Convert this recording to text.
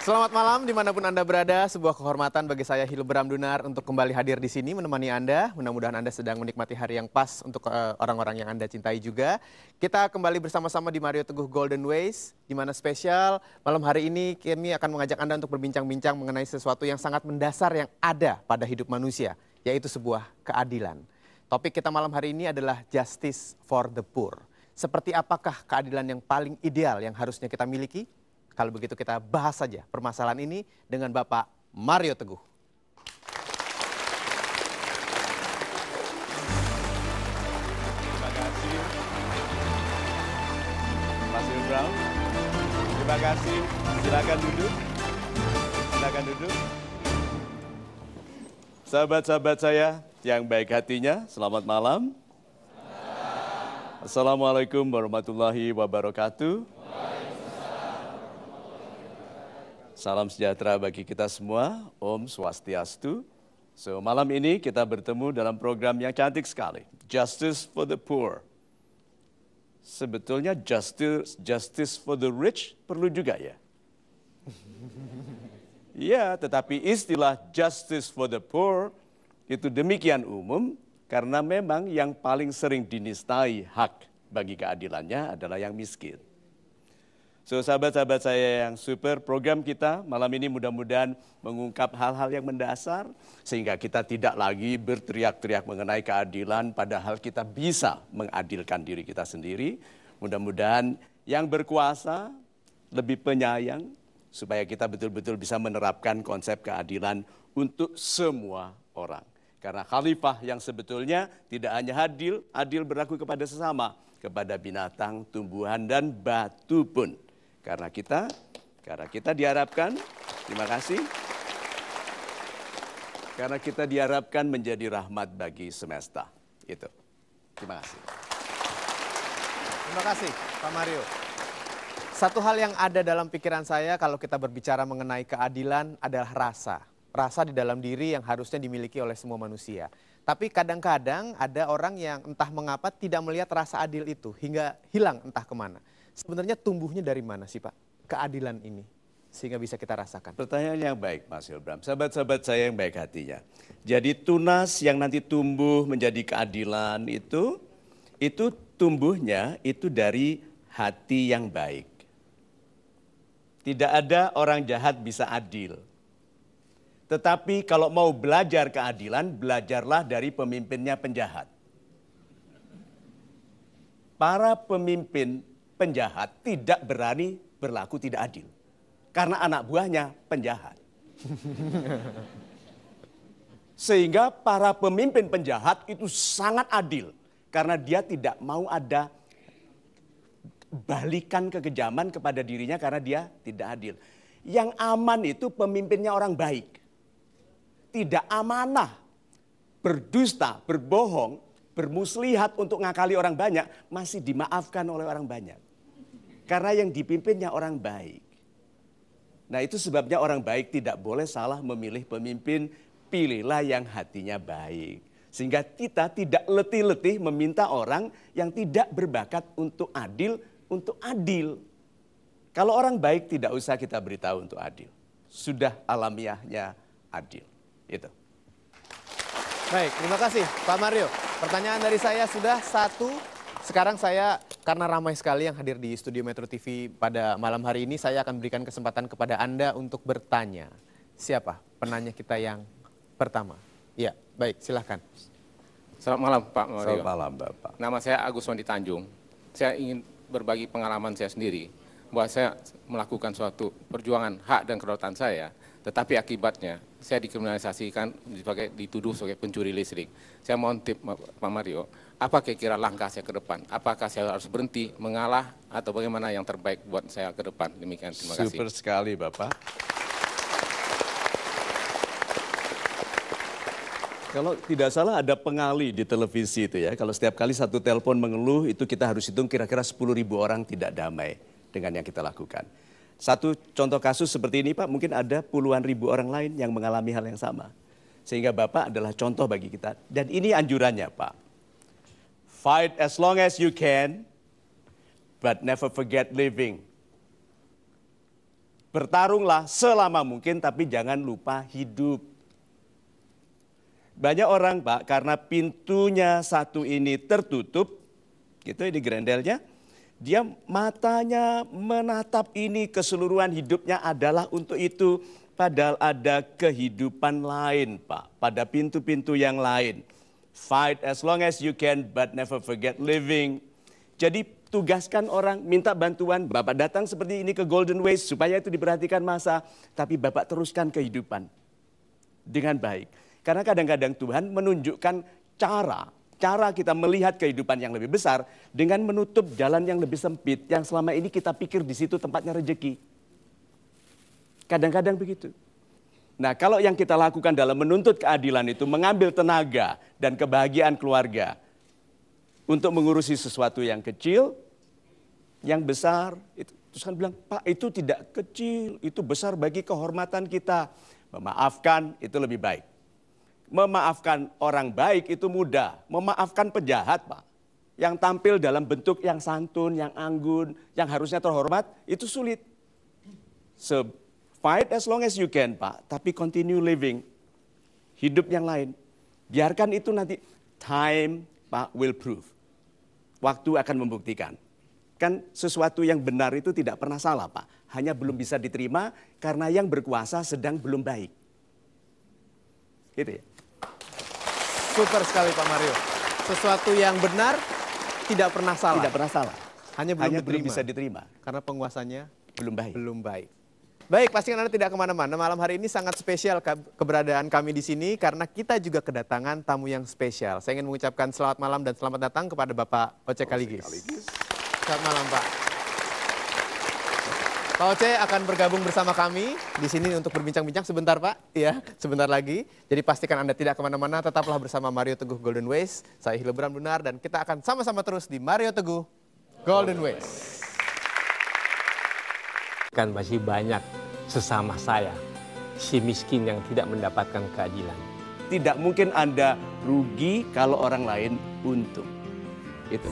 Selamat malam dimanapun Anda berada, sebuah kehormatan bagi saya Hilbram Dunar untuk kembali hadir di sini menemani Anda. Mudah-mudahan Anda sedang menikmati hari yang pas untuk orang-orang yang Anda cintai juga. Kita kembali bersama-sama di Mario Teguh Golden Ways, di mana spesial malam hari ini kami akan mengajak Anda untuk berbincang-bincang mengenai sesuatu yang sangat mendasar yang ada pada hidup manusia, yaitu sebuah keadilan. Topik kita malam hari ini adalah Justice for the Poor. Seperti apakah keadilan yang paling ideal yang harusnya kita miliki? Kalau begitu kita bahas saja permasalahan ini dengan Bapak Mario Teguh. Terima kasih, Mas Brown. Terima kasih. Silakan duduk. Silakan duduk. Sahabat-sahabat saya yang baik hatinya, selamat malam. Assalamualaikum warahmatullahi wabarakatuh. Salam sejahtera bagi kita semua, Om Swastiastu. So, malam ini kita bertemu dalam program yang cantik sekali, Justice for the Poor. Sebetulnya justice for the rich perlu juga ya? Ya, tetapi istilah justice for the poor itu demikian umum karena memang yang paling sering dinistai hak bagi keadilannya adalah yang miskin. So, sahabat-sahabat saya yang super, program kita malam ini mudah-mudahan mengungkap hal-hal yang mendasar sehingga kita tidak lagi berteriak-teriak mengenai keadilan padahal kita bisa mengadilkan diri kita sendiri. Mudah-mudahan yang berkuasa lebih penyayang supaya kita betul-betul bisa menerapkan konsep keadilan untuk semua orang. Karena khalifah yang sebetulnya tidak hanya adil berlaku kepada sesama, kepada binatang, tumbuhan, dan batu pun. Karena kita diharapkan, terima kasih, karena kita diharapkan menjadi rahmat bagi semesta. Itu. Terima kasih. Terima kasih Pak Mario. Satu hal yang ada dalam pikiran saya kalau kita berbicara mengenai keadilan adalah rasa. Rasa di dalam diri yang harusnya dimiliki oleh semua manusia. Tapi kadang-kadang ada orang yang entah mengapa tidak melihat rasa adil itu hingga hilang entah kemana. Sebenarnya tumbuhnya dari mana sih Pak keadilan ini sehingga bisa kita rasakan? Pertanyaan yang baik Mas Hilbram, sahabat-sahabat saya yang baik hatinya. Jadi tunas yang nanti tumbuh menjadi keadilan itu tumbuhnya itu dari hati yang baik. Tidak ada orang jahat bisa adil. Tetapi kalau mau belajar keadilan, belajarlah dari pemimpinnya penjahat. Para pemimpin penjahat tidak berani berlaku tidak adil. Karena anak buahnya penjahat. Sehingga para pemimpin penjahat itu sangat adil. Karena dia tidak mau ada balikan kekejaman kepada dirinya karena dia tidak adil. Yang aman itu pemimpinnya orang baik. Tidak amanah, berdusta, berbohong, bermuslihat untuk ngakali orang banyak, masih dimaafkan oleh orang banyak. Karena yang dipimpinnya orang baik. Nah itu sebabnya orang baik tidak boleh salah memilih pemimpin, pilihlah yang hatinya baik. Sehingga kita tidak letih-letih meminta orang yang tidak berbakat untuk adil. Kalau orang baik tidak usah kita beritahu untuk adil. Sudah alamiahnya adil. Itu. Baik, terima kasih Pak Mario. Pertanyaan dari saya sudah satu. Sekarang saya, karena ramai sekali yang hadir di studio Metro TV pada malam hari ini, saya akan berikan kesempatan kepada Anda untuk bertanya. Siapa penanya kita yang pertama? Ya, baik, silahkan. Selamat malam Pak Mario. Selamat malam Bapak. Nama saya Agus Wandi Tanjung. Saya ingin berbagi pengalaman saya sendiri bahwa saya melakukan suatu perjuangan hak dan kedaulatan saya, tetapi akibatnya saya dikriminalisasikan dituduh sebagai pencuri listrik. Saya mohon tip Pak Mario, apa kira-kira langkah saya ke depan? Apakah saya harus berhenti mengalah atau bagaimana yang terbaik buat saya ke depan? Demikian, terima kasih. Super sekali Bapak. Kalau tidak salah ada pengali di televisi itu ya. Kalau setiap kali satu telepon mengeluh itu kita harus hitung kira-kira 10.000 orang tidak damai dengan yang kita lakukan. Satu contoh kasus seperti ini Pak, mungkin ada puluhan ribu orang lain yang mengalami hal yang sama. Sehingga Bapak adalah contoh bagi kita. Dan ini anjurannya Pak. Fight as long as you can, but never forget living. Bertarunglah selama mungkin, tapi jangan lupa hidup. Banyak orang, Pak, karena pintunya satu ini tertutup, gitu di grendelnya, dia matanya menatap ini, keseluruhan hidupnya adalah untuk itu. Padahal ada kehidupan lain, Pak, pada pintu-pintu yang lain. Fight as long as you can, but never forget living. Jadi tugaskan orang, minta bantuan, Bapak datang seperti ini ke Golden Ways supaya itu diperhatikan masa, tapi Bapak teruskan kehidupan dengan baik. Karena kadang-kadang Tuhan menunjukkan cara kita melihat kehidupan yang lebih besar dengan menutup jalan yang lebih sempit yang selama ini kita pikir di situ tempatnya rezeki. Kadang-kadang begitu. Nah, kalau yang kita lakukan dalam menuntut keadilan itu mengambil tenaga dan kebahagiaan keluarga untuk mengurusi sesuatu yang kecil, yang besar, itu terus kan bilang, Pak, itu tidak kecil, itu besar bagi kehormatan kita. Memaafkan itu lebih baik. Memaafkan orang baik itu mudah. Memaafkan penjahat, Pak, yang tampil dalam bentuk yang santun, yang anggun, yang harusnya terhormat, itu sulit. So, fight as long as you can, Pak, tapi continue living. Hidup yang lain. Biarkan itu nanti, time, Pak, will prove. Waktu akan membuktikan. Kan sesuatu yang benar itu tidak pernah salah, Pak. Hanya belum bisa diterima karena yang berkuasa sedang belum baik. Gitu ya. Super sekali Pak Mario. Sesuatu yang benar tidak pernah salah. Tidak pernah salah. Hanya belum bisa diterima. Karena penguasanya Belum baik. belum baik. Baik, pastikan Anda tidak kemana-mana. Malam hari ini sangat spesial keberadaan kami di sini karena kita juga kedatangan tamu yang spesial. Saya ingin mengucapkan selamat malam dan selamat datang kepada Bapak Oce Kaligis. Selamat malam, Pak. Pak Oce akan bergabung bersama kami di sini untuk berbincang-bincang sebentar, Pak. Ya, sebentar lagi. Jadi pastikan Anda tidak kemana-mana, tetaplah bersama Mario Teguh Golden Ways. Saya Hilbram Dunar dan kita akan sama-sama terus di Mario Teguh Golden Ways. Kan masih banyak sesama saya, si miskin yang tidak mendapatkan keadilan. Tidak mungkin Anda rugi kalau orang lain untung. Itu.